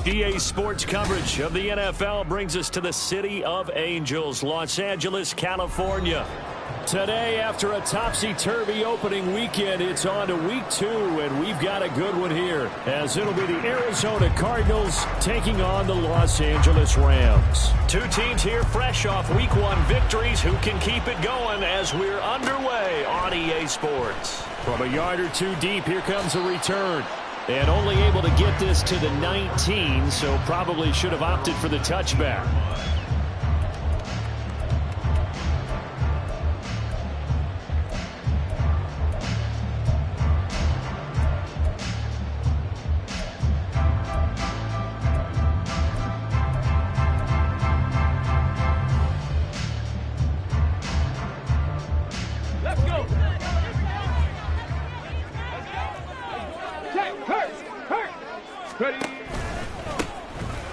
EA Sports coverage of the NFL brings us to the City of Angels, Los Angeles, California. Today, after a topsy-turvy opening weekend, it's on to week 2, and we've got a good one here, as it'll be the Arizona Cardinals taking on the Los Angeles Rams. Two teams here fresh off week 1 victories who can keep it going as we're underway on EA Sports. From a yard or two deep, here comes a return. And only able to get this to the 19, so probably should have opted for the touchback.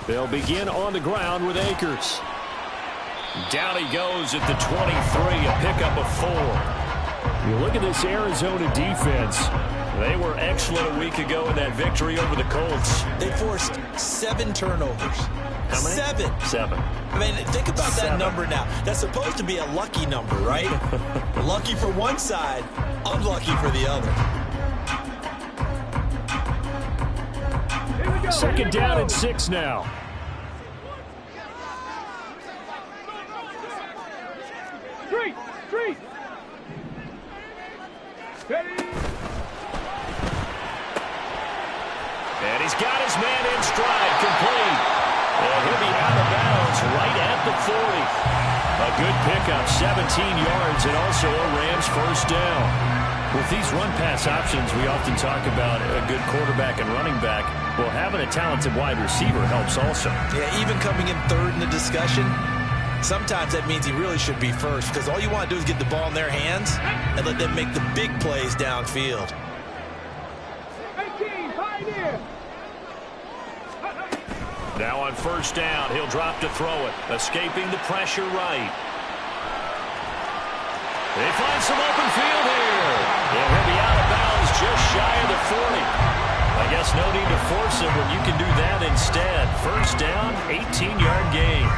They'll begin on the ground with Akers. Down he goes at the 23, a pickup of 4. You look at this Arizona defense. They were excellent a week ago in that victory over the Colts. They forced 7 turnovers. How many? 7. I mean, think about that number now. That's supposed to be a lucky number, right? Lucky for one side, unlucky for the other. Second down and 6 now. Three. And he's got his man in stride, complete. And he'll be out of bounds right at the 40. A good pickup, 17 yards, and also a Rams first down. With these run-pass options, we often talk about a good quarterback and running back. Well, having a talented wide receiver helps also. Yeah, even coming in third in the discussion, sometimes that means he really should be first, because all you want to do is get the ball in their hands and let them make the big plays downfield. Now on first down, he'll drop to throw it, escaping the pressure right. They find some open field here. He'll be out of bounds just shy of the 40. I guess no need to force him when you can do that instead. First down, 18-yard gain.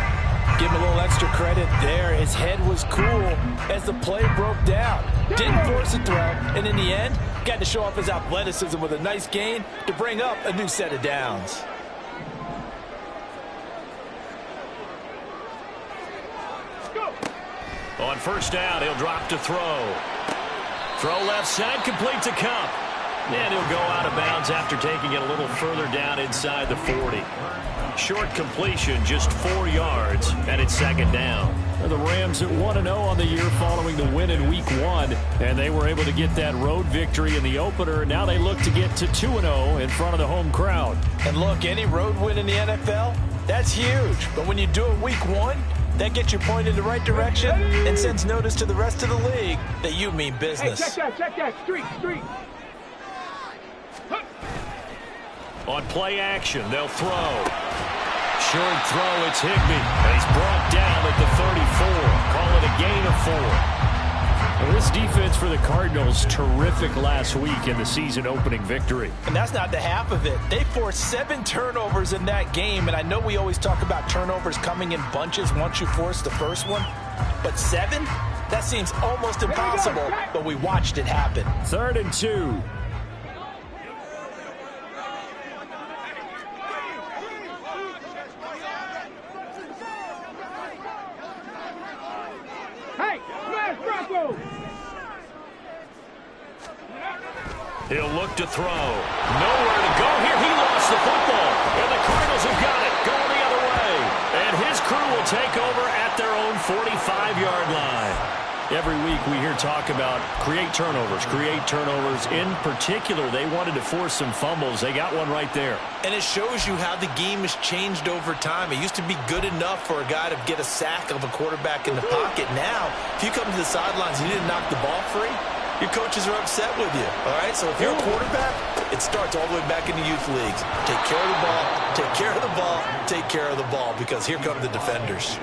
Give him a little extra credit there. His head was cool as the play broke down. Didn't force a throw, and in the end, got to show off his athleticism with a nice gain to bring up a new set of downs. On first down, he'll drop to throw. Throw left side, complete to Cup. And he'll go out of bounds after taking it a little further down inside the 40. Short completion, just 4 yards, and it's second down. The Rams at 1-0 on the year following the win in week 1, and they were able to get that road victory in the opener. Now they look to get to 2-0 in front of the home crowd. And look, any road win in the NFL, that's huge. But when you do it week 1, that gets you pointed in the right direction and sends notice to the rest of the league that you mean business. Hey, check that. Street. On play action, they'll throw. Short throw, it's Higbee. And he's brought down at the 34. Call it a gain of 4. Well, this defense for the Cardinals, terrific last week in the season-opening victory. And that's not the half of it. They forced 7 turnovers in that game, and I know we always talk about turnovers coming in bunches once you force the first one, but 7? That seems almost impossible, but we watched it happen. 3rd and 2. He'll look to throw. Nowhere to go here. He lost the football. And the Cardinals have got it. Going the other way. And his crew will take over at their own 45-yard line. Every week we hear talk about create turnovers. In particular, they wanted to force some fumbles. They got one right there. And it shows you how the game has changed over time. It used to be good enough for a guy to get a sack of a quarterback in the pocket. Now, if you come to the sidelines and you didn't knock the ball free, your coaches are upset with you. All right, so if you're a quarterback, it starts all the way back in the youth leagues. Take care of the ball, take care of the ball, take care of the ball, because here come the defenders.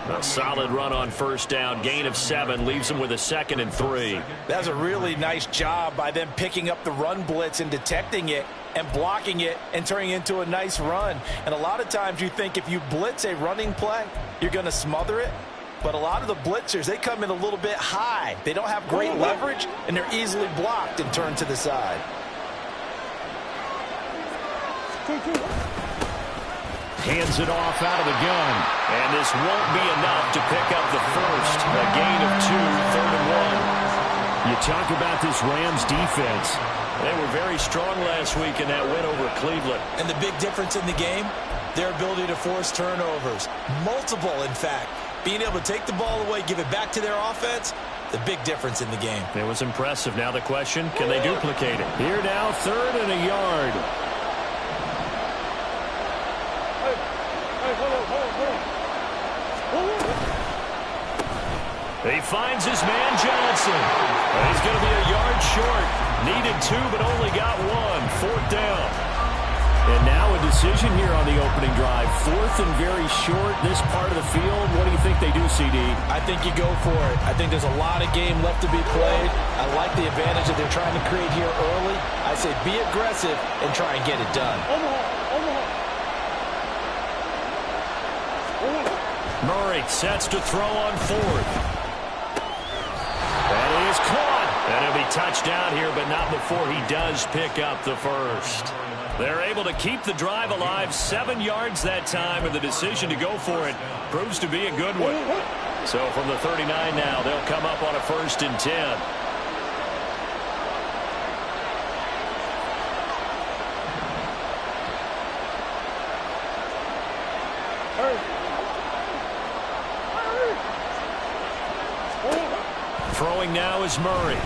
A solid run on first down. Gain of 7 leaves them with a 2nd and 3. That's a really nice job by them picking up the run blitz and detecting it and blocking it and turning it into a nice run. And a lot of times you think if you blitz a running play, you're going to smother it. But a lot of the blitzers, they come in a little bit high. They don't have great leverage, and they're easily blocked and turned to the side. Hands it off out of the gun. And this won't be enough to pick up the first. A gain of 2, 3rd and 1. You talk about this Rams defense. They were very strong last week in that win over Cleveland. And the big difference in the game, their ability to force turnovers. Multiple, in fact. Being able to take the ball away, give it back to their offense, the big difference in the game. It was impressive. Now the question, can they duplicate it? Here now, 3rd and a yard. He finds his man Johnson. He's going to be a yard short. Needed 2, but only got 1. 4th down. And now a decision here on the opening drive. 4th and very short, this part of the field. What do you think they do, CD? I think you go for it. I think there's a lot of game left to be played. I like the advantage that they're trying to create here early. I say be aggressive and try and get it done. Murray sets to throw on 4th. And he is caught. And he'll be touched down here, but not before he does pick up the first. They're able to keep the drive alive. 7 yards that time, and the decision to go for it proves to be a good one. So from the 39 now, they'll come up on a 1st and 10. Throwing now is Murray.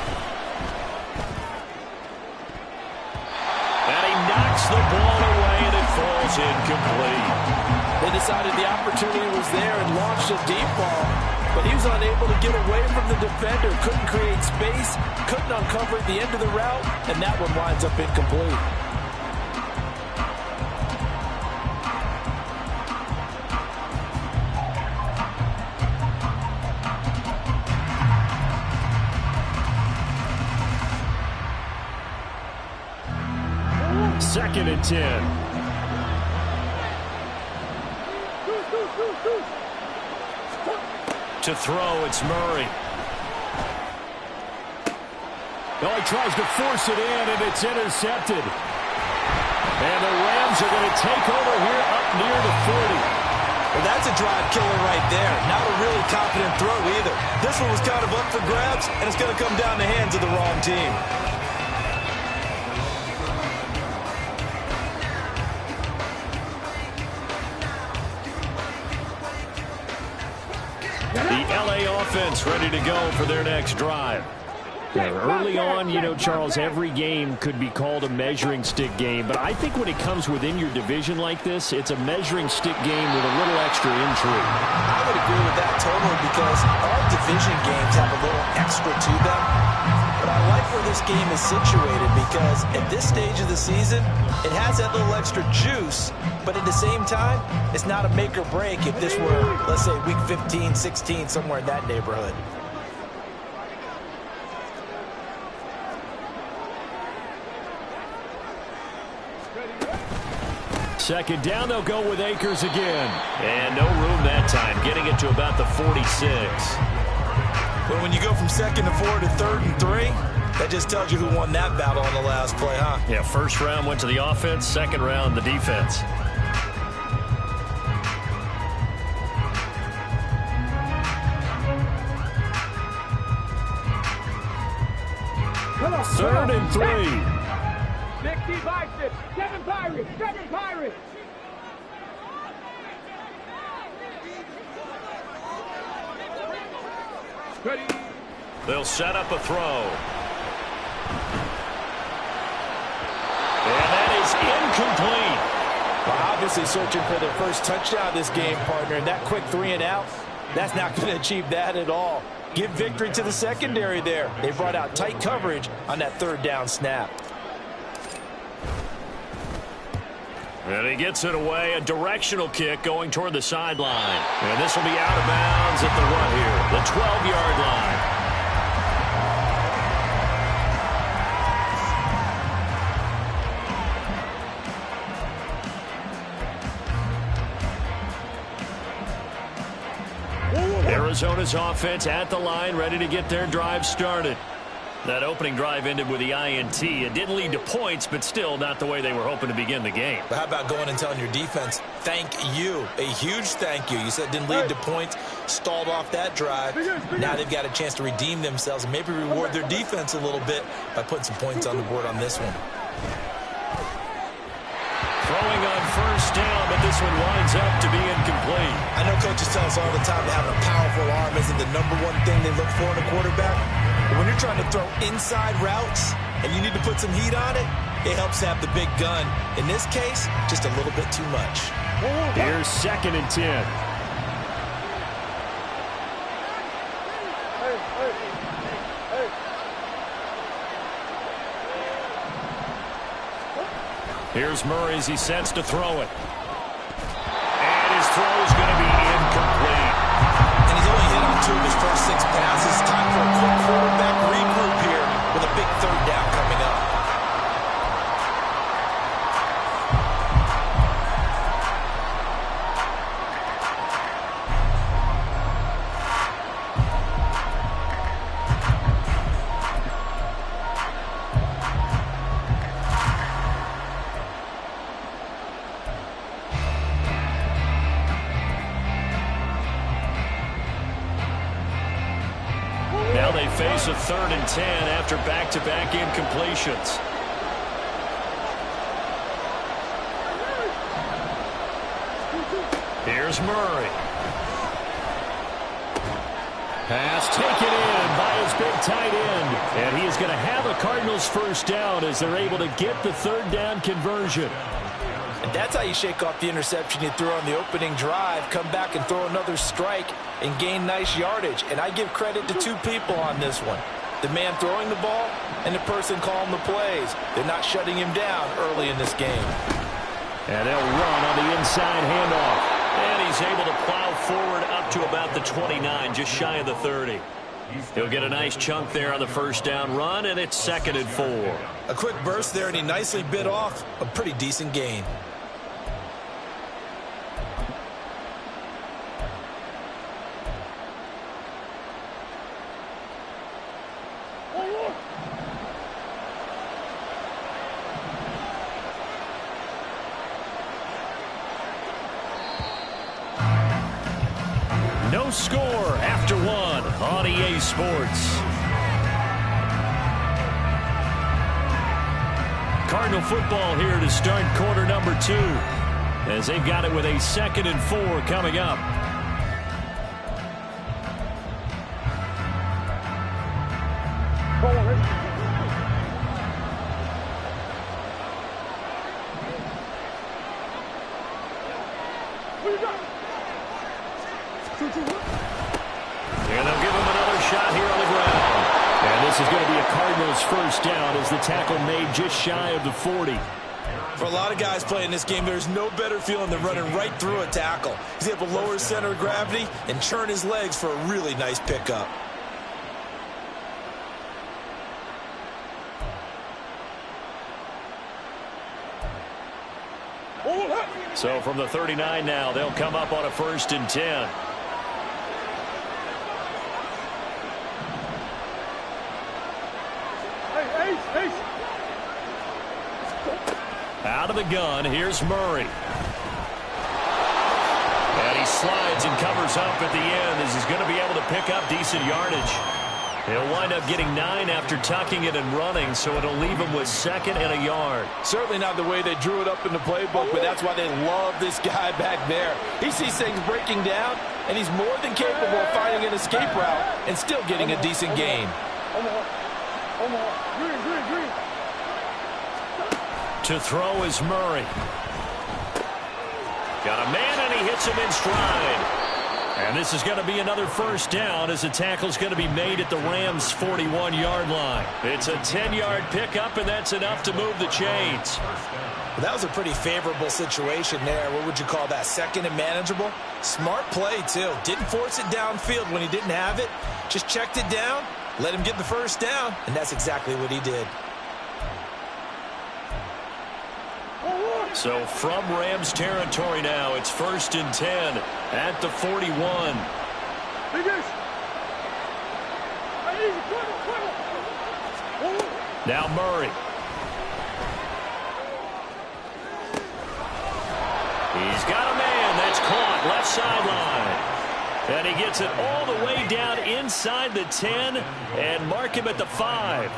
And he knocks the ball away, and it falls incomplete. They decided the opportunity was there and launched a deep ball, but he was unable to get away from the defender, couldn't create space, couldn't uncover at the end of the route, and that one winds up incomplete. Second and 10. To throw, it's Murray. Oh, he tries to force it in, and it's intercepted. And the Rams are going to take over here up near the 40. Well, that's a drive killer right there. Not a really confident throw either. This one was kind of up for grabs, and it's going to come down the hands of the wrong team. The LA offense ready to go for their next drive. Early on, you know, Charles, every game could be called a measuring stick game, but I think when it comes within your division like this, it's a measuring stick game with a little extra intrigue. I would agree with that totally, because our division games have a little extra to them. But I like where this game is situated, because at this stage of the season, it has that little extra juice, but at the same time, it's not a make or break if this were, let's say, week 15, 16, somewhere in that neighborhood. Second down, they'll go with Akers again. And no room that time, getting it to about the 46. But when you go from 2nd to 4 to 3rd and 3, that just tells you who won that battle on the last play, huh? Yeah, first round went to the offense, second round the defense. Third and 3. Big T bicep. 7 Pirates. 7 Pirates. Ready. They'll set up a throw. And that is incomplete. Well, obviously searching for their first touchdown this game, partner. And that quick 3 and out, that's not going to achieve that at all. Give victory to the secondary there. They brought out tight coverage on that 3rd down snap. And he gets it away, a directional kick going toward the sideline. And this will be out of bounds at the run here, the 12-yard line. Arizona's offense at the line, ready to get their drive started. That opening drive ended with the INT. It didn't lead to points, but still not the way they were hoping to begin the game. But how about going and telling your defense, thank you, a huge thank you. You said it didn't lead to points, stalled off that drive. Now they've got a chance to redeem themselves and maybe reward their defense a little bit by putting some points on the board on this one. Throwing on first down, but this one winds up to be incomplete. I know coaches tell us all the time that having a powerful arm isn't the #1 thing they look for in a quarterback. But when you're trying to throw inside routes and you need to put some heat on it, it helps to have the big gun. In this case, just a little bit too much. Here's 2nd and 10. Here's Murray as he sets to throw it. And his throw is going to be incomplete. And he's only hit on 2 of his first 6 passes. Time for a quick quarterback regroup here with a big 3rd down coming up. Now they face a 3rd and 10 after back-to-back incompletions. Here's Murray. Pass taken in by his big tight end. And he is going to have a Cardinals first down as they're able to get the 3rd down conversion. And that's how you shake off the interception you threw on the opening drive, come back and throw another strike and gain nice yardage. And I give credit to 2 people on this one. The man throwing the ball and the person calling the plays. They're not shutting him down early in this game. And they'll run on the inside handoff. And he's able to plow forward up to about the 29, just shy of the 30. He'll get a nice chunk there on the first down run, and it's 2nd and 4. A quick burst there, and he nicely bit off a pretty decent gain. No score after 1 on EA Sports. Cardinal football here to start quarter number 2 as they've got it with a 2nd and 4 coming up. And they'll give him another shot here on the ground. And this is going to be a Cardinals first down as the tackle made just shy of the 40. For a lot of guys playing this game, there's no better feeling than running right through a tackle. He's able to lower his center of gravity and churn his legs for a really nice pickup. So from the 39 now, they'll come up on a 1st and 10. Out of the gun, here's Murray. And he slides and covers up at the end as he's going to be able to pick up decent yardage. He'll wind up getting 9 after tucking it and running, so it'll leave him with 2nd and a yard. Certainly not the way they drew it up in the playbook, but that's why they love this guy back there. He sees things breaking down, and he's more than capable of finding an escape route and still getting a decent gain. To throw is Murray. Got a man, and he hits him in stride. And this is going to be another first down as the tackle's going to be made at the Rams' 41-yard line. It's a 10-yard pickup, and that's enough to move the chains. Well, that was a pretty favorable situation there. What would you call that? 2nd and manageable? Smart play, too. Didn't force it downfield when he didn't have it. Just checked it down, let him get the first down, and that's exactly what he did. So from Rams territory now, it's 1st and 10 at the 41. Now Murray. He's got a man. That's caught left sideline. And he gets it all the way down inside the 10 and mark him at the 5.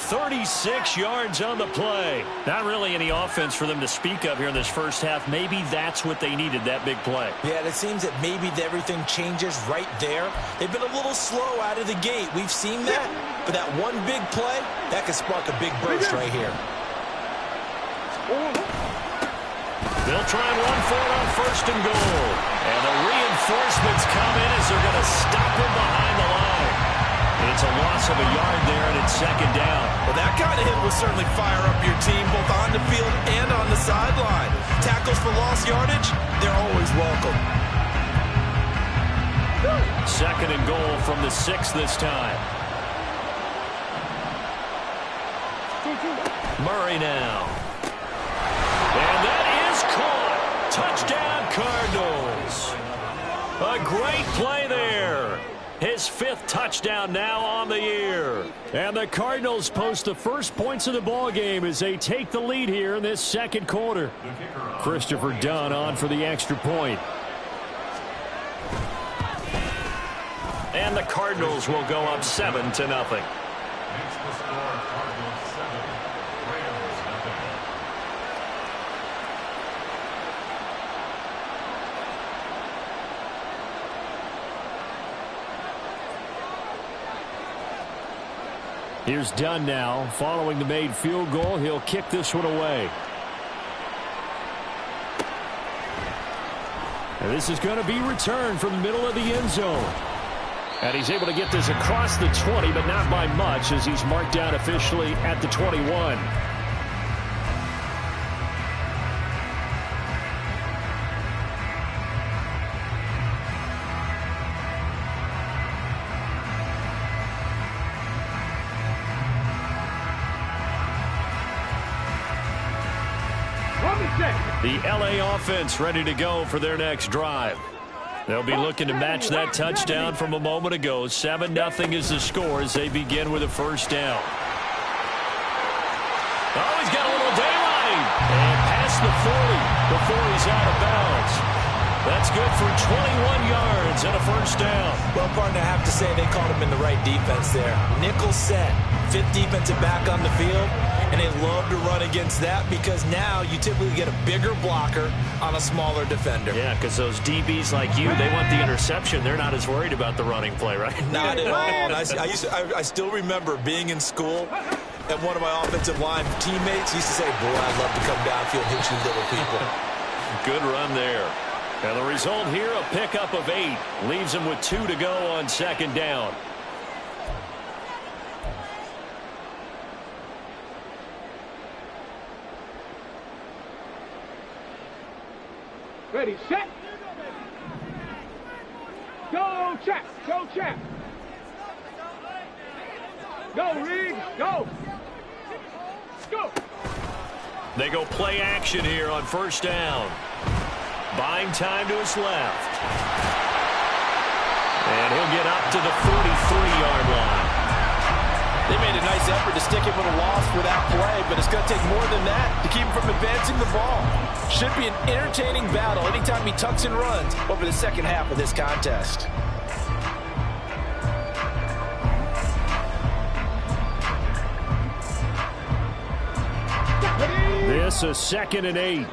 36 yards on the play. Not really any offense for them to speak of here in this first half. Maybe that's what they needed, that big play. Yeah, it seems that maybe everything changes right there. They've been a little slow out of the gate. We've seen that. But that one big play, that could spark a big burst right here. They'll try and run for it on 1st and goal. And the reinforcements come in as they're going to stop him behind the line. It's a loss of a yard there, and it's 2nd down. Well, that kind of hit will certainly fire up your team, both on the field and on the sideline. Tackles for lost yardage, they're always welcome. 2nd and goal from the 6 this time. Murray now. And that is caught. Touchdown, Cardinals. A great play there. His 5th touchdown now on the year. And the Cardinals post the first points of the ball game as they take the lead here in this 2nd quarter. Christopher Dunn on for the extra point. And the Cardinals will go up 7-0. Here's Dunn now. Following the made field goal, he'll kick this one away. And this is going to be returned from the middle of the end zone. And he's able to get this across the 20, but not by much, as he's marked down officially at the 21. The LA offense ready to go for their next drive. They'll be looking to match that touchdown from a moment ago. 7-0 is the score as they begin with a first down. Oh, he's got a little daylight. And past the 40 before he's out of bounds. That's good for 21 yards and a first down. Well, partner, I have to say they called him in the right defense there. Nickel set, 5th defensive back on the field. And they love to run against that because now you typically get a bigger blocker on a smaller defender. Yeah, because those DBs like you, they want the interception. They're not as worried about the running play, right? Not at all. And I still remember being in school, and one of my offensive line teammates used to say, boy, I'd love to come downfield and hit you little people. Good run there. And the result here, a pickup of 8. Leaves him with 2 to go on 2nd down. Ready, set. Go, Chap. Go, Chap. Go, Reed. Go. Go. They go play action here on 1st down. Buying time to his left. And he'll get up to the 43-yard line. They made a nice effort to stick him with a loss for that play, but it's going to take more than that to keep him from advancing the ball. Should be an entertaining battle anytime he tucks and runs over the second half of this contest. this a 2nd and 8.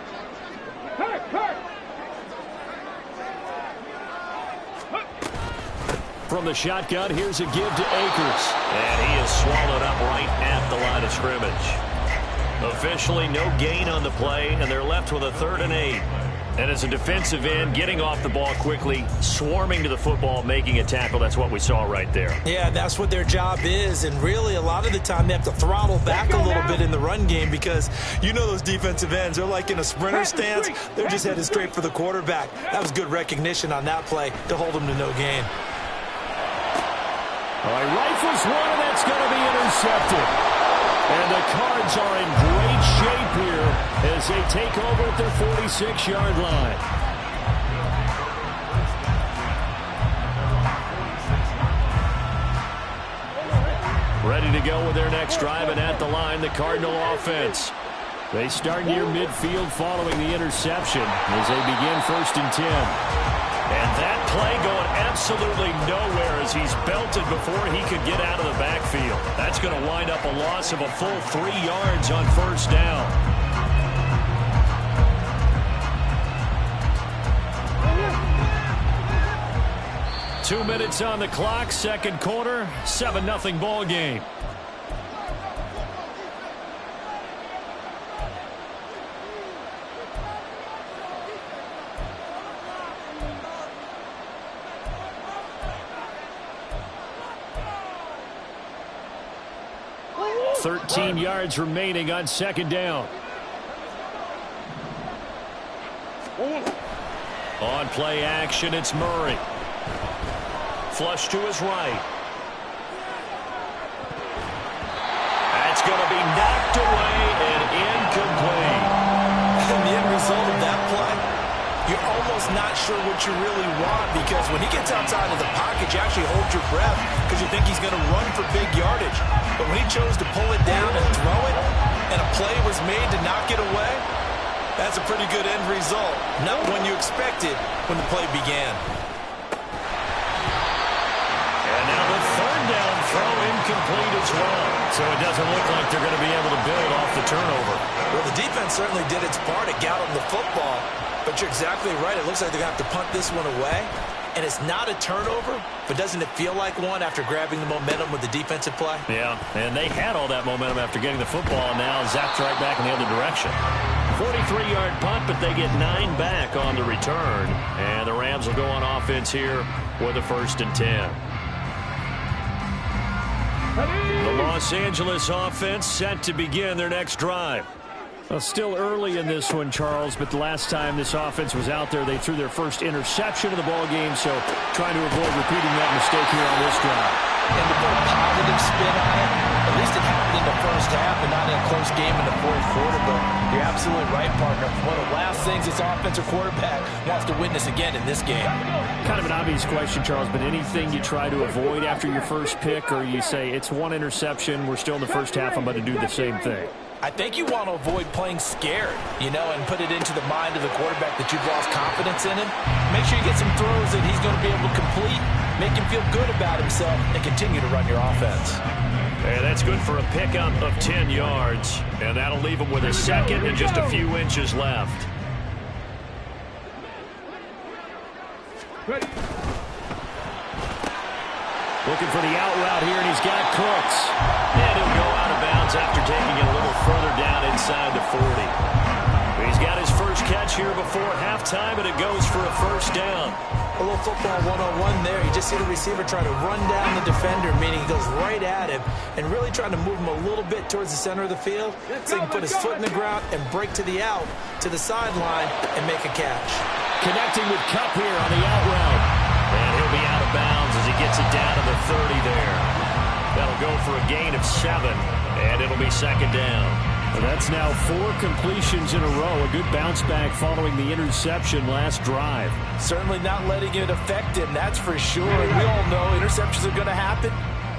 From the shotgun, here's a give to Akers. And he is swallowed up right at the line of scrimmage. Officially no gain on the play, and they're left with a 3rd and 8. And as a defensive end, getting off the ball quickly, swarming to the football, making a tackle, that's what we saw right there. Yeah, that's what their job is. And really, a lot of the time, they have to throttle back a little bit in the run game because you know those defensive ends, they're like in a sprinter stance. They're just headed straight for the quarterback. That was good recognition on that play to hold them to no gain. All right, rifles one, and that's going to be intercepted. And the Cards are in great shape here as they take over at their 46-yard line. Ready to go with their next drive, and at the line, the Cardinal offense. They start near midfield following the interception as they begin 1st and 10. And that play going absolutely nowhere as he's belted before he could get out of the backfield. That's going to wind up a loss of a full 3 yards on 1st down. Two minutes on the clock, 2nd quarter, 7-0 ball game. $13 yards remaining on 2nd down. On play action, it's Murray. Flush to his right. That's going to be knocked away and incomplete. And the end result of that play, you're almost not sure what you really want because when he gets outside of the pocket, you actually hold your breath because you think he's going to run for big yardage. But when he chose to pull it down and throw it, and a play was made to knock it away, that's a pretty good end result. Not one you expected when the play began. And now the 3rd down throw incomplete as well. So it doesn't look like they're going to be able to build off the turnover. Well, the defense certainly did its part. It got them the football. But you're exactly right. It looks like they're going to have to punt this one away. And it's not a turnover, but doesn't it feel like one after grabbing the momentum with the defensive play? Yeah, and they had all that momentum after getting the football, and now zapped right back in the other direction. 43-yard punt, but they get 9 back on the return. And the Rams will go on offense here with a 1st and 10. The Los Angeles offense set to begin their next drive. Well, still early in this one, Charles, but the last time this offense was out there, they threw their first interception of the ball game, so trying to avoid repeating that mistake here on this drive. And to put a positive spin on it, at least it happened in the 1st half and not in a close game in the 4th quarter, but you're absolutely right, partner. One of the last things this offensive quarterback wants to witness again in this game. Kind of an obvious question, Charles, but anything you try to avoid after your first pick, or you say it's one interception, we're still in the 1st half, I'm about to do the same thing? I think you want to avoid playing scared, you know, and put it into the mind of the quarterback that you've lost confidence in him. Make sure you get some throws that he's going to be able to complete, make him feel good about himself, and continue to run your offense. And that's good for a pickup of 10 yards, and that'll leave him with a 2nd and just a few inches left. Looking for the out route here, and he's got Cooks. And he'll go out of bounds after taking it a little further down inside the 40. He's got his first catch here before halftime, and it goes for a 1st down. A little football 101 there. You just see the receiver trying to run down the defender, meaning he goes right at him, and really trying to move him a little bit towards the center of the field so he can put his foot in the ground and break to the out, to the sideline, and make a catch. Connecting with Kupp here on the out route. And he'll be out of bounds as he gets it down to the 30 there. That'll go for a gain of 7, and it'll be 2nd down. Well, that's now 4 completions in a row. A good bounce back following the interception last drive. Certainly not letting it affect him, that's for sure. And we all know interceptions are going to happen.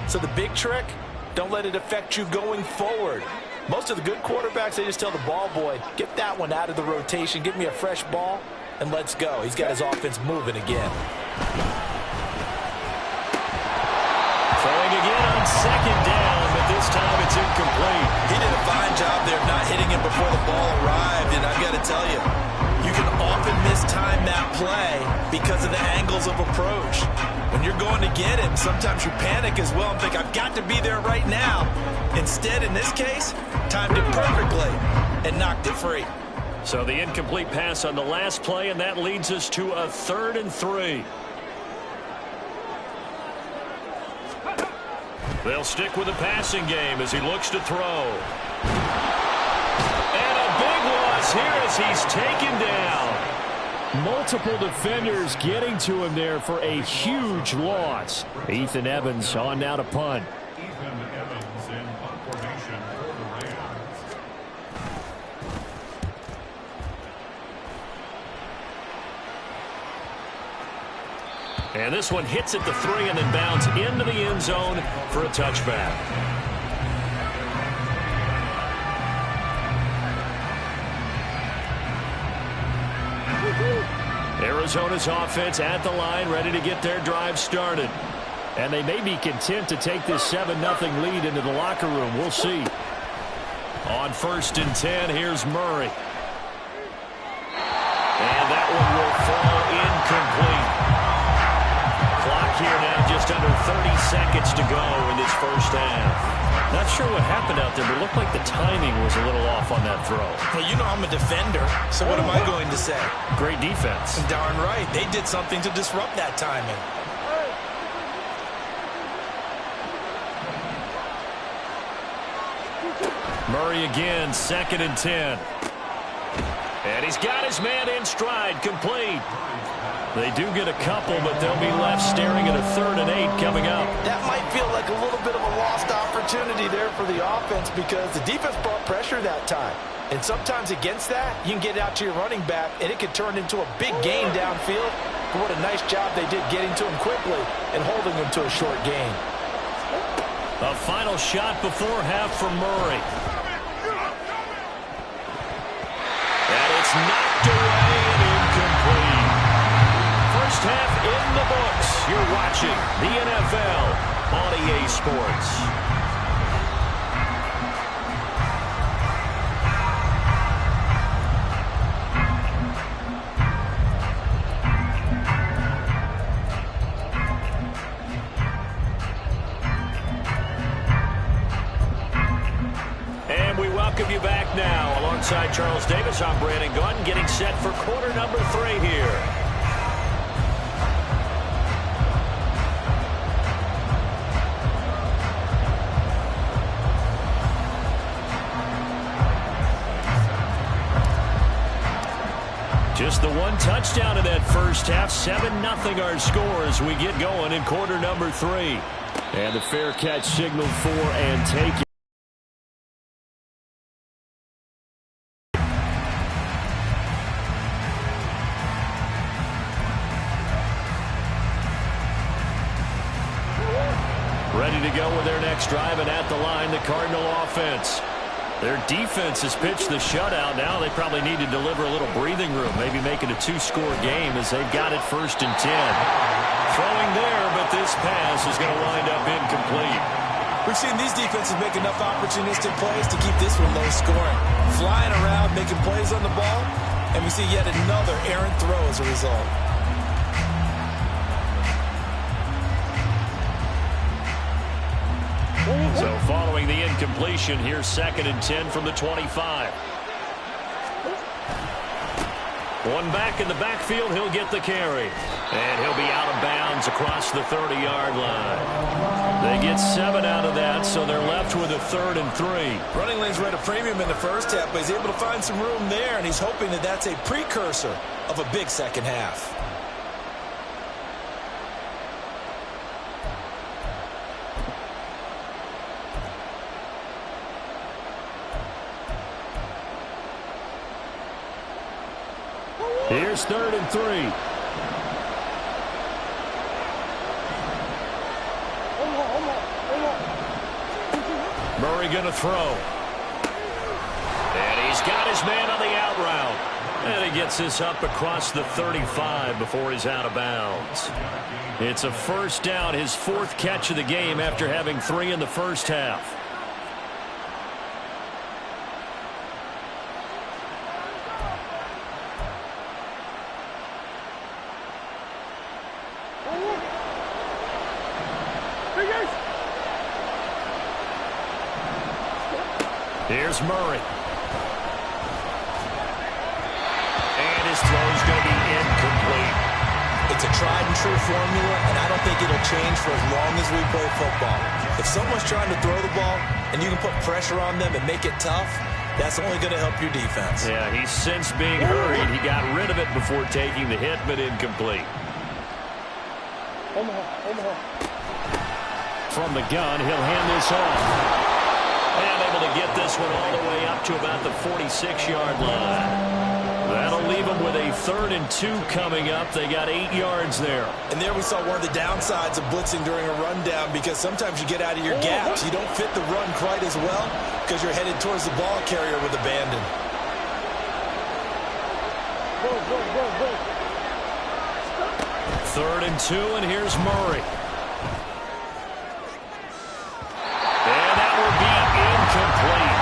So the big trick, don't let it affect you going forward. Most of the good quarterbacks, they just tell the ball boy, get that one out of the rotation, give me a fresh ball, and let's go. He's got his offense moving again. Throwing again on 2nd down, but this time it's incomplete. He did a fine job there of not hitting him before the ball arrived. mistime that play because of the angles of approach. When you're going to get him, sometimes you panic as well and think, I've got to be there right now. Instead, in this case, timed it perfectly and knocked it free. So the incomplete pass on the last play, and that leads us to a 3rd and 3. They'll stick with the passing game as he looks to throw. And a big loss here as he's taken down. Multiple defenders getting to him there for a huge loss. Ethan Evans on now to punt. And this one hits at the 3 and then bounds into the end zone for a touchback. Arizona's offense at the line, ready to get their drive started. And they may be content to take this 7-0 lead into the locker room. We'll see. On 1st and 10, here's Murray. And that one will fall incomplete. Clock here now, just under 30 seconds to go in this first half. Not sure what happened out there, but it looked like the timing was a little off on that throw. Well, you know I'm a defender, so what am I going to say? Great defense. Darn right. They did something to disrupt that timing. Murray again, 2nd and 10. And he's got his man in stride, complete. They do get a couple, but they'll be left staring at a 3rd and 8 coming up. That might feel like a little bit of a lost opportunity there for the offense because the defense brought pressure that time. And sometimes against that, you can get out to your running back, and it can turn into a big gain downfield. But what a nice job they did getting to him quickly and holding him to a short gain. A final shot before half for Murray. And it's knocked away and incomplete. First half in the books. You're watching the NFL on EA Sports. And we welcome you back now. Alongside Charles Davis, I'm Brandon Gunn, getting set for quarter number 3 here. Just the one touchdown in that first half. 7-0 our score as we get going in quarter number 3. And the fair catch signaled for and taken. Ready to go with their next drive, and at the line, the Cardinal offense. Their defense has pitched the shutout. Now they probably need to deliver a little breathing room, maybe make it a 2-score game as they've got it 1st and 10. Throwing there, but this pass is going to wind up incomplete. We've seen these defenses make enough opportunistic plays to keep this one low scoring. Flying around, making plays on the ball, and we see yet another errant throw as a result. So following the incompletion, here's 2nd and 10 from the 25. One back in the backfield, he'll get the carry. And he'll be out of bounds across the 30-yard line. They get 7 out of that, so they're left with a 3rd and 3. Running lanes were at a premium in the first half, but he's able to find some room there, and he's hoping that that's a precursor of a big second half. Here's 3rd and 3. Murray going to throw. And he's got his man on the out route. And he gets this up across the 35 before he's out of bounds. It's a first down, his 4th catch of the game after having 3 in the first half. Here's Murray. And his throw's going to be incomplete. It's a tried-and-true formula, and I don't think it'll change for as long as we play football. If someone's trying to throw the ball and you can put pressure on them and make it tough, that's only going to help your defense. Yeah, he's since being hurried. He got rid of it before taking the hit, but incomplete. From the gun, he'll hand this off. And able to get this one all the way up to about the 46-yard line. That'll leave them with a 3rd and 2 coming up. They got 8 yards there. And there we saw one of the downsides of blitzing during a rundown, because sometimes you get out of your gaps. You don't fit the run quite as well because you're headed towards the ball carrier with abandon. Go. 3rd and 2, and here's Murray. And that will be incomplete.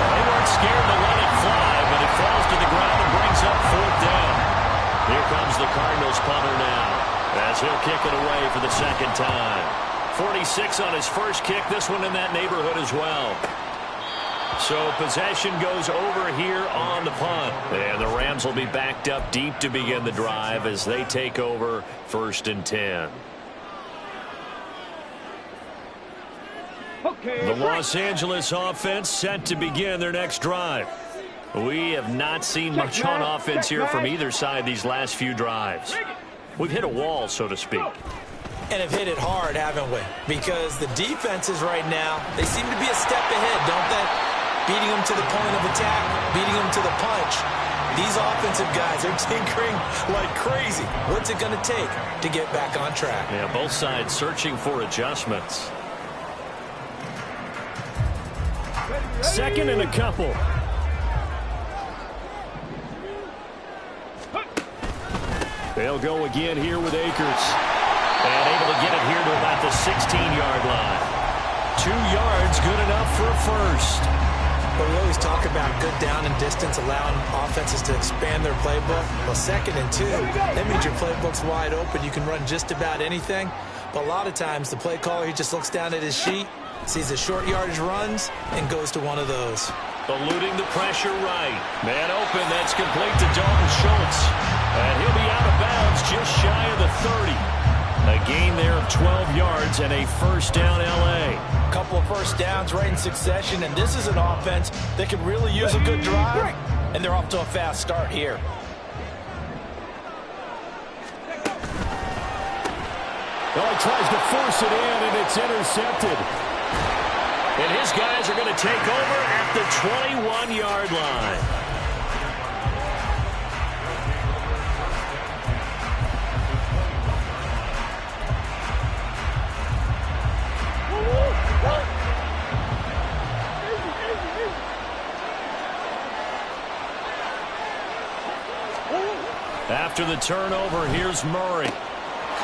They weren't scared to let it fly, but it falls to the ground and brings up 4th down. Here comes the Cardinals punter now, as he'll kick it away for the 2nd time. 46 on his first kick, this one in that neighborhood as well. So possession goes over here on the punt. And the Rams will be backed up deep to begin the drive as they take over 1st and 10. The Los Angeles offense set to begin their next drive. We have not seen much on offense here from either side these last few drives. We've hit a wall, so to speak. And have hit it hard, haven't we? Because the defenses right now, they seem to be a step ahead, don't they? Beating them to the point of attack, beating them to the punch. These offensive guys are tinkering like crazy. What's it going to take to get back on track? Yeah, both sides searching for adjustments. 2nd and a couple. They'll go again here with Akers. And able to get it here to about the 16-yard line. 2 yards, good enough for a first. But we always talk about good down and distance, allowing offenses to expand their playbook. Well, 2nd and 2, that means your playbook's wide open. You can run just about anything. But a lot of times, the play caller, he just looks down at his sheet, sees the short yardage runs, and goes to one of those. Eluding the pressure right. Man open, that's complete to Dalton Schultz. And he'll be out of bounds just shy of the 30. A gain there of 12 yards and a 1st down L.A. A couple of first downs right in succession, and this is an offense that could really use a good drive, and they're off to a fast start here. Well, he tries to force it in, and it's intercepted. And his guys are going to take over at the 21-yard line. After the turnover, here's Murray.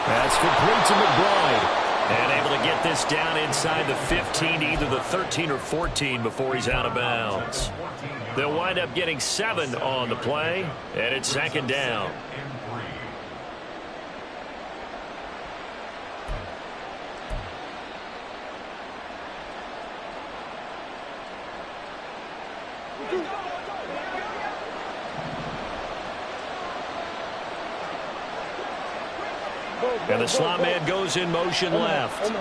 That's complete to McBride. And able to get this down inside the 15, either the 13 or 14 before he's out of bounds. They'll wind up getting 7 on the play, and it's 2nd down. And the slot man goes in motion left.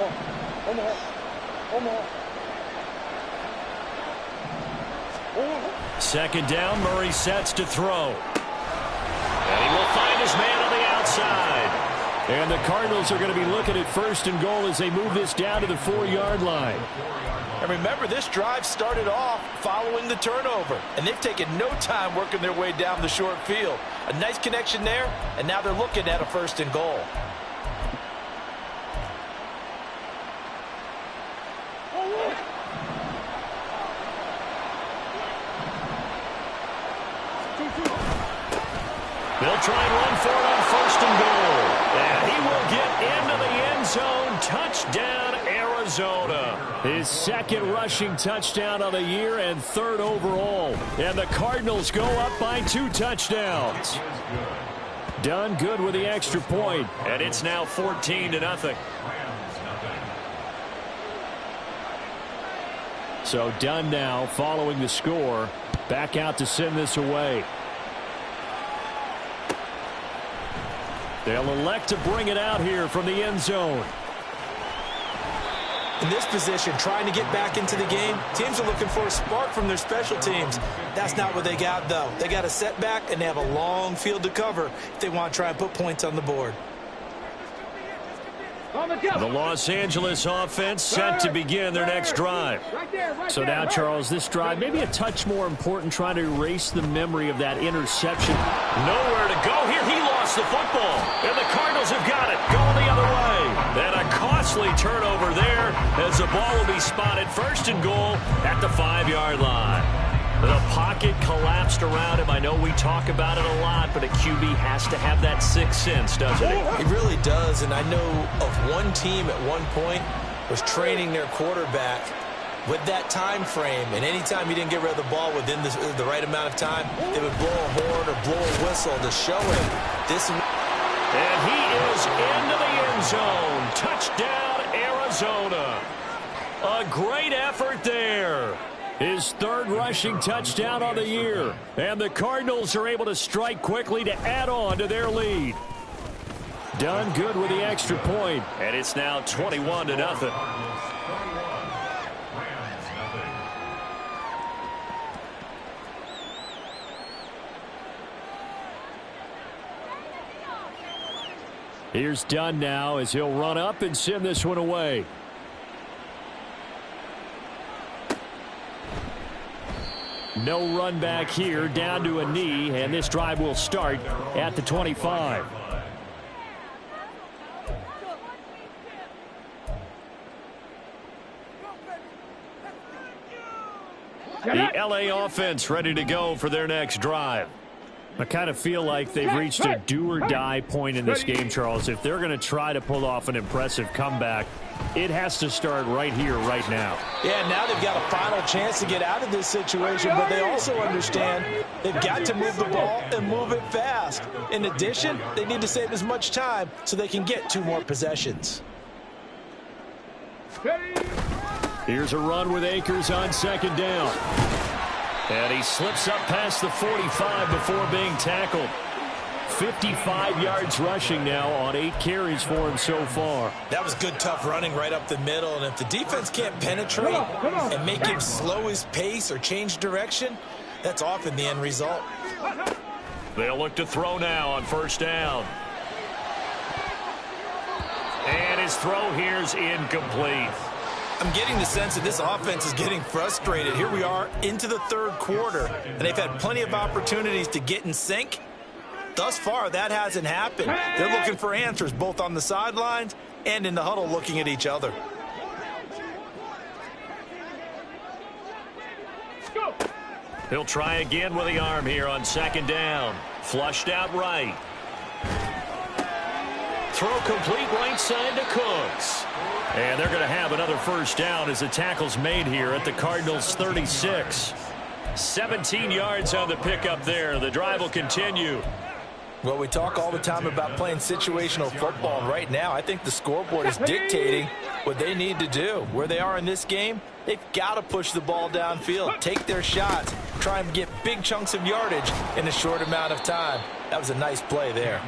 2nd down, Murray sets to throw. And he will find his man on the outside. And the Cardinals are going to be looking at 1st and goal as they move this down to the 4-yard line. And remember, this drive started off following the turnover, and they've taken no time working their way down the short field. A nice connection there, and now they're looking at a 1st and goal. They'll try and run for it on 1st and goal. And he will get into the end zone. Touchdown, Arizona. His 2nd rushing touchdown of the year and 3rd overall. And the Cardinals go up by 2 touchdowns. Done good with the extra point. And it's now 14-0. So Dunn now following the score. Back out to send this away. They'll elect to bring it out here from the end zone. In this position, trying to get back into the game, teams are looking for a spark from their special teams. That's not what they got, though. They got a setback, and they have a long field to cover if they want to try and put points on the board. The Los Angeles offense set to begin their next drive. So now, Charles, this drive maybe a touch more important, trying to erase the memory of that interception. Nowhere to go here. He lost the football, and the Cardinals have got it going the other way. And a costly turnover there as the ball will be spotted first and goal at the 5-yard line. The pocket collapsed around him. I know we talk about it a lot, but a QB has to have that sixth sense, doesn't he? He really does, and I know of one team at one point was training their quarterback with that time frame, and anytime he didn't get rid of the ball within the right amount of time, they would blow a horn or blow a whistle to show him this. And he is into the end zone. Touchdown, Arizona. A great effort there. His third rushing touchdown on the year. And the Cardinals are able to strike quickly to add on to their lead. Done good with the extra point. And it's now 21-0. Here's Dunn now as he'll run up and send this one away. No run back here, down to a knee, and this drive will start at the 25. The LA offense ready to go for their next drive. I kind of feel like they've reached a do-or-die point in this game, Charles. If they're going to try to pull off an impressive comeback, it has to start right here, right now. Yeah, now they've got a final chance to get out of this situation, but they also understand they've got to move the ball and move it fast. In addition, they need to save as much time so they can get 2 more possessions. Here's a run with Akers on second down. And he slips up past the 45 before being tackled. 55 yards rushing now on 8 carries for him so far. That was good, tough running right up the middle. And if the defense can't penetrate and make him slow his pace or change direction, that's often the end result. They'll look to throw now on first down. And his throw here's incomplete. I'm getting the sense that this offense is getting frustrated. Here we are into the third quarter, and they've had plenty of opportunities to get in sync. Thus far, that hasn't happened. They're looking for answers both on the sidelines and in the huddle looking at each other. He'll try again with the arm here on second down. Flushed out right. Throw complete right side to Cooks. And they're going to have another first down as the tackle's made here at the Cardinals' 36. 17 yards on the pickup there. The drive will continue. Well, we talk all the time about playing situational football, and right now I think the scoreboard is dictating what they need to do. Where they are in this game, they've got to push the ball downfield, take their shots, try and get big chunks of yardage in a short amount of time. That was a nice play there.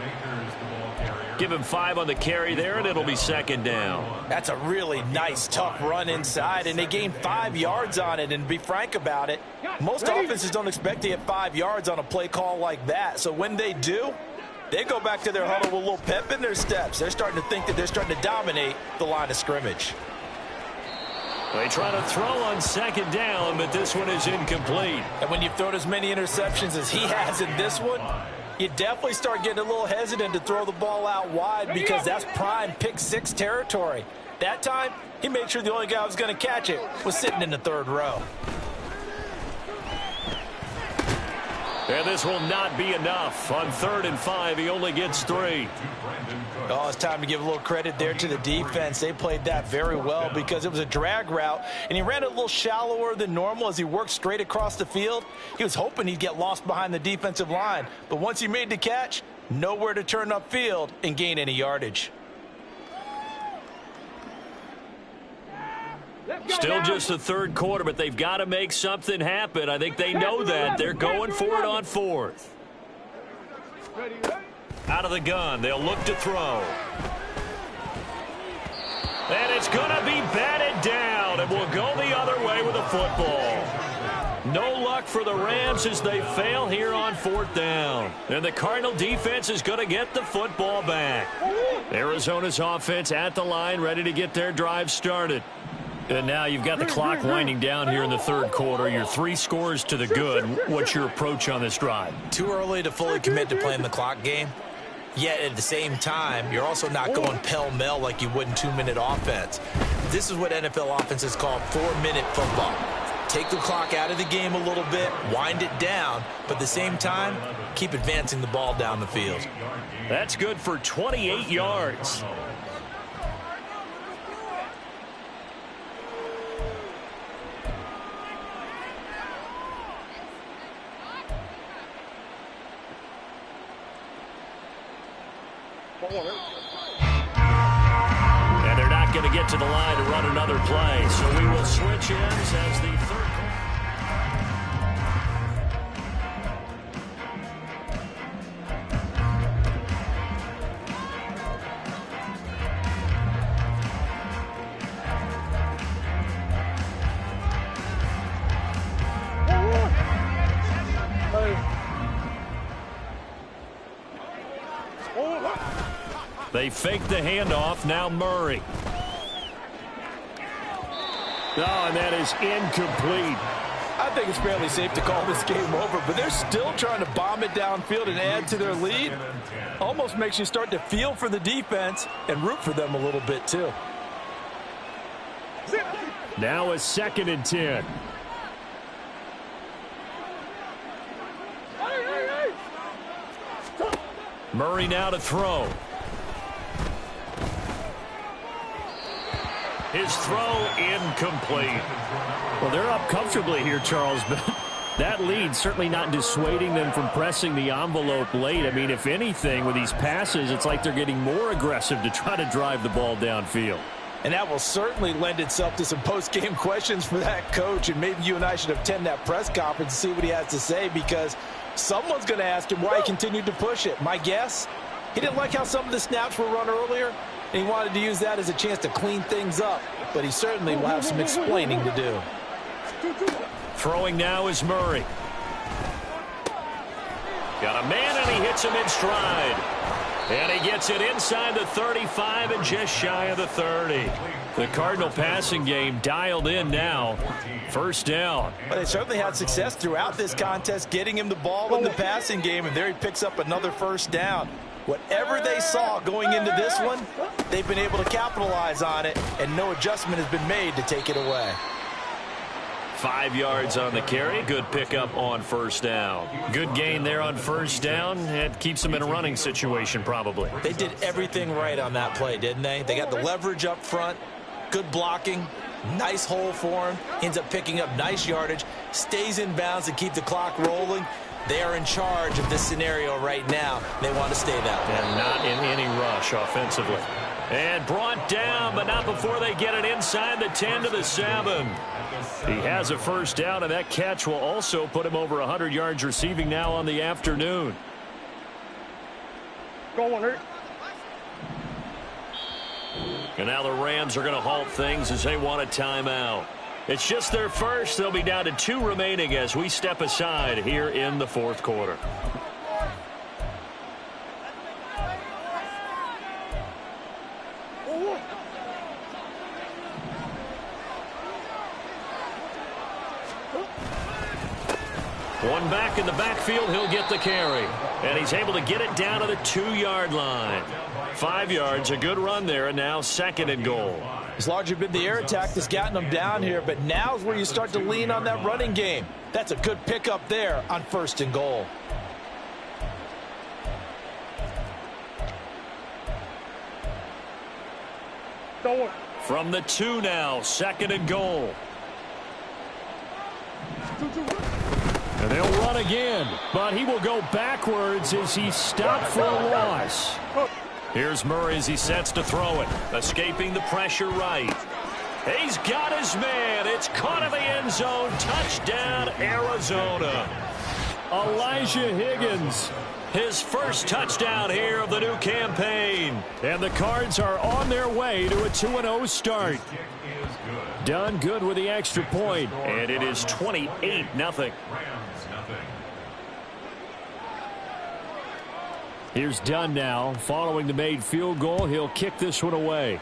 Give him 5 on the carry there, and it'll be second down. That's a really nice, tough run inside, and they gained 5 yards on it. And to be frank about it, most offenses don't expect to get 5 yards on a play call like that. So when they do, they go back to their huddle with a little pep in their steps. They're starting to think that they're starting to dominate the line of scrimmage. They try to throw on second down, but this one is incomplete. And when you've thrown as many interceptions as he has in this one, you definitely start getting a little hesitant to throw the ball out wide because that's prime pick 6 territory. That time, he made sure the only guy who was going to catch it was sitting in the third row. And this will not be enough. On 3rd and 5, he only gets 3. Oh, it's time to give a little credit there to the defense. They played that very well because it was a drag route, and he ran it a little shallower than normal as he worked straight across the field. He was hoping he'd get lost behind the defensive line, but once he made the catch, nowhere to turn upfield and gain any yardage. Still just the third quarter, but they've got to make something happen. I think they know that. They're going for it on fourth. Out of the gun, they'll look to throw. And it's going to be batted down, and we'll go the other way with a football. No luck for the Rams as they fail here on fourth down. And the Cardinal defense is going to get the football back. Arizona's offense at the line, ready to get their drive started. And now you've got the clock winding down here in the third quarter. Your 3 scores to the good. What's your approach on this drive? Too early to fully commit to playing the clock game. Yet at the same time, you're also not going pell-mell like you would in 2-minute offense. This is what NFL offenses call 4-minute football. Take the clock out of the game a little bit, wind it down, but at the same time, keep advancing the ball down the field. That's good for 28 yards. And they're not going to get to the line to run another play, so we will switch ends as the third. They fake the handoff. Now Murray. Oh, and that is incomplete. I think it's fairly safe to call this game over, but they're still trying to bomb it downfield and add to their lead. Almost makes you start to feel for the defense and root for them a little bit, too. Now a 2nd and 10. Murray now to throw. His throw incomplete. Well, they're up comfortably here, Charles, but that lead certainly not dissuading them from pressing the envelope late. I mean, if anything, with these passes, it's like they're getting more aggressive to try to drive the ball downfield. And that will certainly lend itself to some post-game questions for that coach, and maybe you and I should attend that press conference and see what he has to say, because someone's going to ask him why he continued to push it. My guess, he didn't like how some of the snaps were run earlier, and he wanted to use that as a chance to clean things up, but he certainly will have some explaining to do. Throwing now is Murray. Got a man, and he hits him in stride. And he gets it inside the 35 and just shy of the 30. The Cardinal passing game dialed in now. First down. But they certainly had success throughout this contest, getting him the ball in the passing game, and there he picks up another first down. Whatever they saw going into this one, they've been able to capitalize on it, and no adjustment has been made to take it away. 5 yards on the carry. Good pickup on first down. Good gain there on first down. It keeps them in a running situation probably. They did everything right on that play, didn't they? They got the leverage up front, good blocking, nice hole for him, ends up picking up nice yardage, stays in bounds to keep the clock rolling. They are in charge of this scenario right now. They want to stay that way. And not in any rush offensively. And brought down, but not before they get it inside the 10 to the 7. He has a first down, and that catch will also put him over 100 yards receiving now on the afternoon. Go on, Hurt. And now the Rams are going to halt things as they want a timeout. It's just their first. They'll be down to 2 remaining as we step aside here in the fourth quarter. One back in the backfield, he'll get the carry. And he's able to get it down to the 2-yard line. 5 yards, a good run there, and now 2nd and goal. It's largely been the air attack that's gotten them down here, but now's where you start to lean on that running game. That's a good pickup there on 1st and goal. From the 2 now, 2nd and goal. And they'll run again, but he will go backwards as he's stopped for a loss. Here's Murray as he sets to throw it, escaping the pressure right. He's got his man. It's caught in the end zone. Touchdown, Arizona. Elijah Higgins, his first touchdown here of the new campaign. And the Cards are on their way to a 2-0 start. Done good with the extra point. And it is 28-0. Here's Dunn now. Following the made field goal, he'll kick this one away.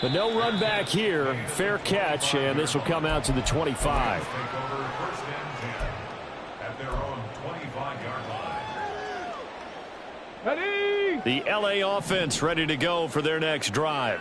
But no run back here. Fair catch, and this will come out to the 25. The LA offense ready to go for their next drive.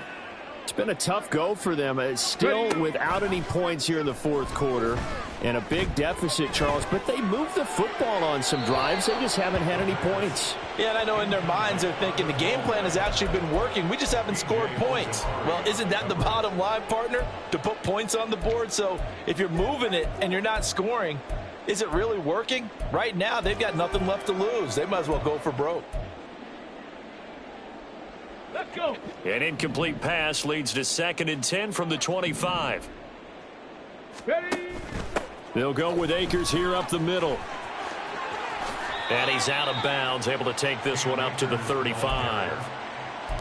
It's been a tough go for them. It's still without any points here in the fourth quarter and a big deficit, Charles, but they moved the football on some drives. They just haven't had any points. Yeah, and I know in their minds they're thinking the game plan has actually been working. We just haven't scored points. Well, isn't that the bottom line, partner? To put points on the board? So if you're moving it and you're not scoring, is it really working? Right now, they've got nothing left to lose. They might as well go for broke. Let's go. An incomplete pass leads to 2nd and 10 from the 25. Ready. They'll go with Akers here up the middle. And he's out of bounds, able to take this one up to the 35.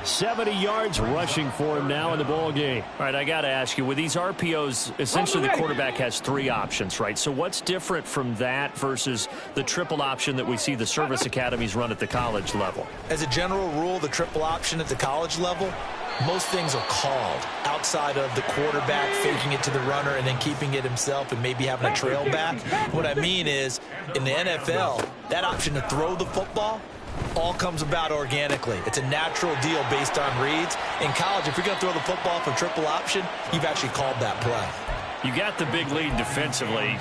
70 yards rushing for him now in the ball game. All right, I got to ask you, with these RPOs, essentially the quarterback has 3 options, right? So what's different from that versus the triple option that we see the service academies run at the college level? As a general rule, the triple option at the college level, most things are called outside of the quarterback faking it to the runner and then keeping it himself and maybe having a trail back. What I mean is, in the NFL, that option to throw the football all comes about organically. It's a natural deal based on reads. In college, if you're going to throw the football for triple option, you've actually called that play. You got the big lead defensively,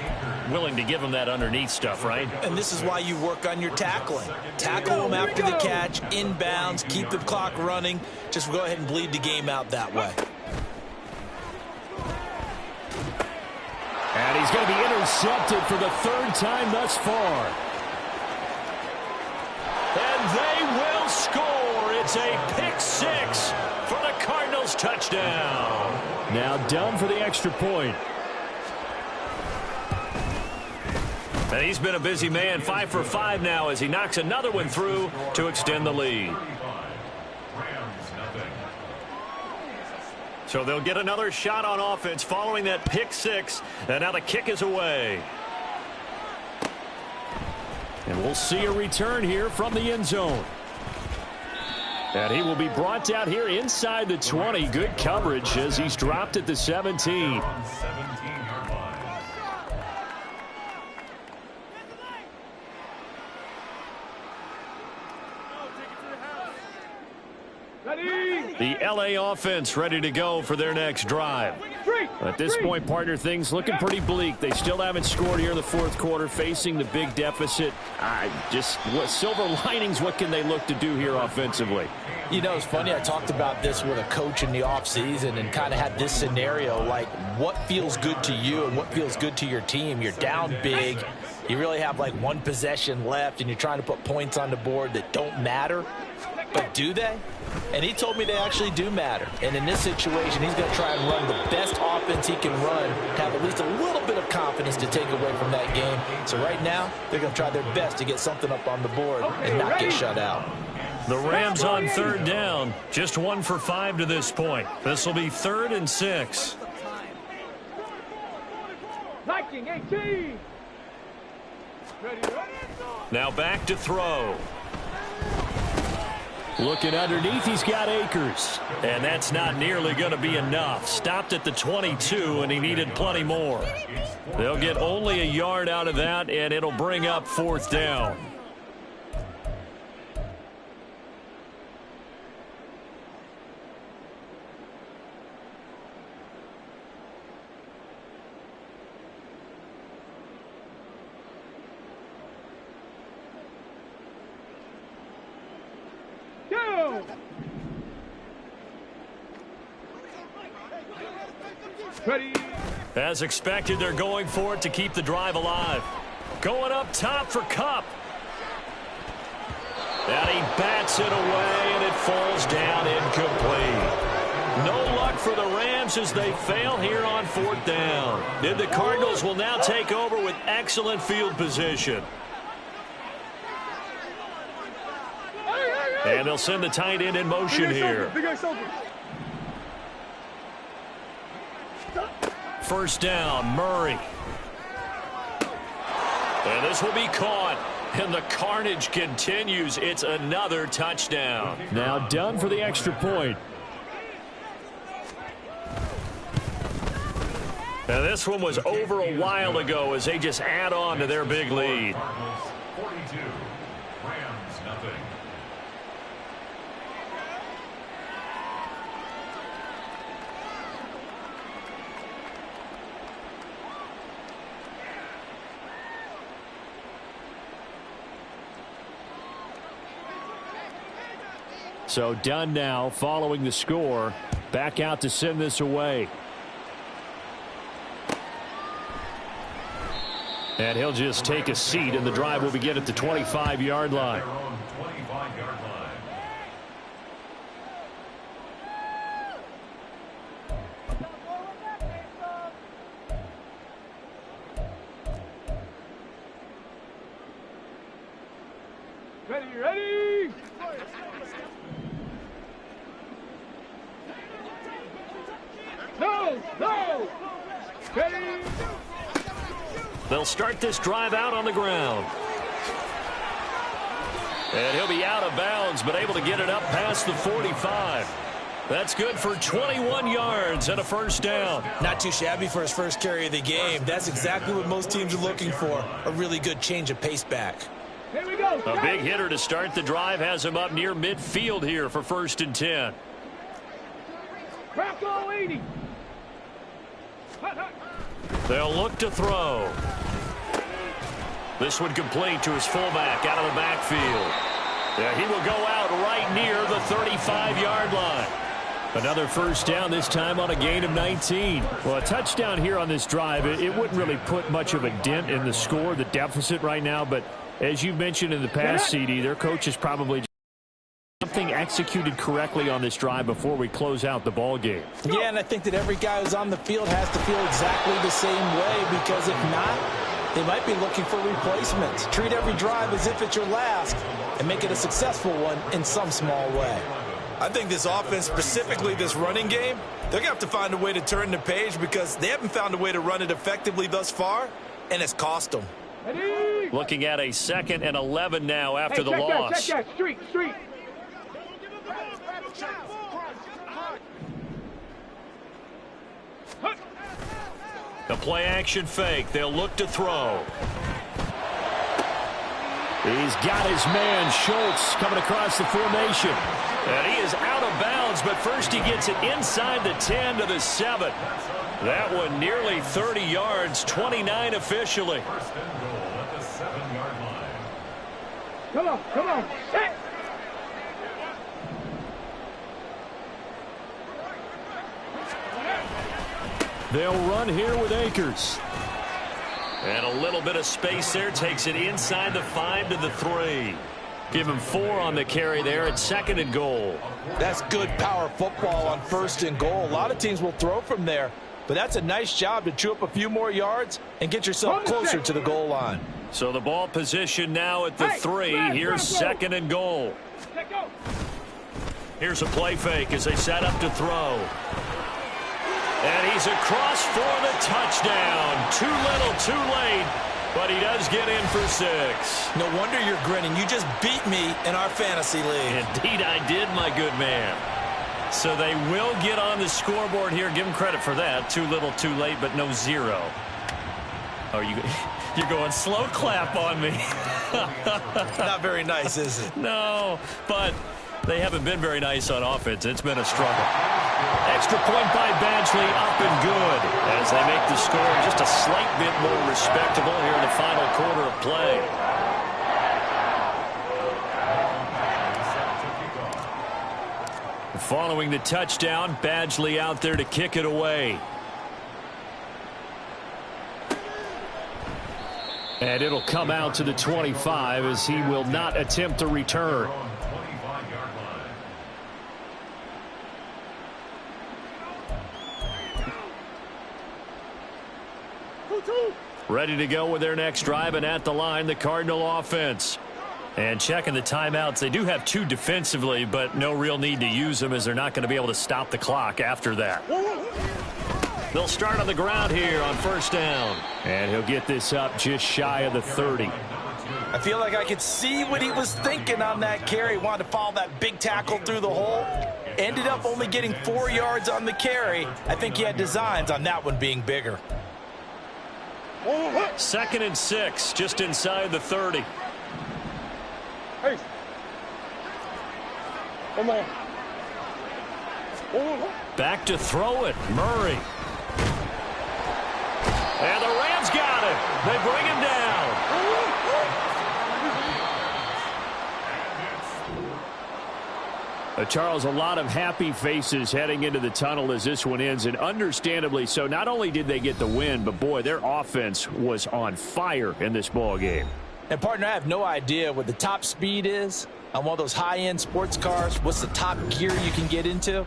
willing to give them that underneath stuff, right? And this is why you work on your tackling. Tackle them after the catch, inbounds, keep the clock running. Just go ahead and bleed the game out that way. And he's going to be intercepted for the 3rd time thus far. And they will score. It's a pick-6 for the Cardinals touchdown. Now done for the extra point. And he's been a busy man, 5 for 5 now as he knocks another one through to extend the lead. So they'll get another shot on offense following that pick-6. And now the kick is away. And we'll see a return here from the end zone. And he will be brought down here inside the 20. Good coverage as he's dropped at the 17. The LA offense ready to go for their next drive. At this point, partner, things looking pretty bleak. They still haven't scored here in the fourth quarter, facing the big deficit. What silver linings, what can they look to do here offensively? You know, it's funny, I talked about this with a coach in the offseason and kind of had this scenario, like what feels good to you and what feels good to your team. You're down big. You really have like 1 possession left, and you're trying to put points on the board that don't matter. But do they? And he told me they actually do matter. And in this situation, he's going to try and run the best offense he can run to have at least a little bit of confidence to take away from that game. So right now, they're going to try their best to get something up on the board and not get shut out. The Rams on 3rd down. Just 1 for 5 to this point. This will be 3rd and 6. Viking 18. Now back to throw. Looking underneath, he's got Akers. And that's not nearly going to be enough. Stopped at the 22, and he needed plenty more. They'll get only a yard out of that, and it'll bring up 4th down. Ready. As expected, they're going for it to keep the drive alive. Going up top for Kupp. And he bats it away, and it falls down incomplete. No luck luck for the Rams as they fail here on 4th down. And the Cardinals will now take over with excellent field position. And they'll send the tight end in motion here. First down, Murray. And this will be caught. And the carnage continues. It's another touchdown. Now done for the extra point. Now this one was over a while ago as they just add on to their big lead. 42, Rams nothing. So done now following the score. Back out to send this away. And he'll just take a seat, and the drive will begin at the 25-yard line. Ready. No. Ready. They'll start this drive out on the ground. And he'll be out of bounds, but able to get it up past the 45. That's good for 21 yards and a first down. Not too shabby for his first carry of the game. That's exactly what most teams are looking for. A really good change of pace back. Here we go. A big hitter to start the drive has him up near midfield here for 1st and 10. Crack all 80. They'll look to throw. This one complete to his fullback out of the backfield. Yeah, he will go out right near the 35-yard line. Another first down, this time on a gain of 19. Well, a touchdown here on this drive, it wouldn't really put much of a dent in the score, the deficit right now. But as you mentioned in the past, CD, their coach is probably something executed correctly on this drive before we close out the ball game. Yeah, and I think that every guy who's on the field has to feel exactly the same way, because if not, they might be looking for replacements. Treat every drive as if it's your last and make it a successful one in some small way. I think this offense, specifically this running game, they're going to have to find a way to turn the page because they haven't found a way to run it effectively thus far, and it's cost them. Ready. Looking at a 2nd and 11 now after the check loss. Check that. Street. The play action fake. They'll look to throw. He's got his man, Schultz, coming across the formation. And he is out of bounds, but first he gets it inside the 10 to the 7. That one nearly 30 yards, 29 officially. First and goal at the 7-yard line. Come on. Hey. They'll run here with Akers. And a little bit of space there, takes it inside the 5 to the 3. Give him 4 on the carry there at 2nd and goal. That's good power football on 1st and goal. A lot of teams will throw from there, but that's a nice job to chew up a few more yards and get yourself closer to the goal line. So the ball position now at the 3. Here's 2nd and goal. Here's a play fake as they set up to throw. And he's across for the touchdown. Too little, too late, but he does get in for 6. No wonder you're grinning. You just beat me in our fantasy league. Indeed I did, my good man. So they will get on the scoreboard here. Give them credit for that. Too little, too late, but no 0. Oh, you're going slow clap on me. Not very nice, is it? No, but they haven't been very nice on offense. It's been a struggle. Extra point by Badgley, up and good as they make the score just a slight bit more respectable here in the final quarter of play. Following the touchdown, Badgley out there to kick it away. And it'll come out to the 25 as he will not attempt a return. Ready to go with their next drive, and at the line, the Cardinal offense. And checking the timeouts, they do have 2 defensively, but no real need to use them as they're not going to be able to stop the clock after that. They'll start on the ground here on first down. And he'll get this up just shy of the 30. I feel like I could see what he was thinking on that carry. Wanted to follow that big tackle through the hole. Ended up only getting 4 yards on the carry. I think he had designs on that one being bigger. 2nd and 6, just inside the 30. Hey. Come on. Back to throw it, Murray. And the Rams got it. They bring him down. Charles, a lot of happy faces heading into the tunnel as this one ends, and understandably so. Not only did they get the win, but, boy, their offense was on fire in this ball game. And, partner, I have no idea what the top speed is on one of those high-end sports cars. What's the top gear you can get into?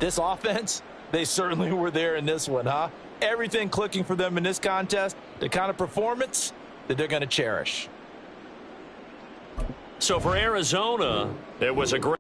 This offense, they certainly were there in this one, huh? Everything clicking for them in this contest, the kind of performance that they're going to cherish. So for Arizona, it was a great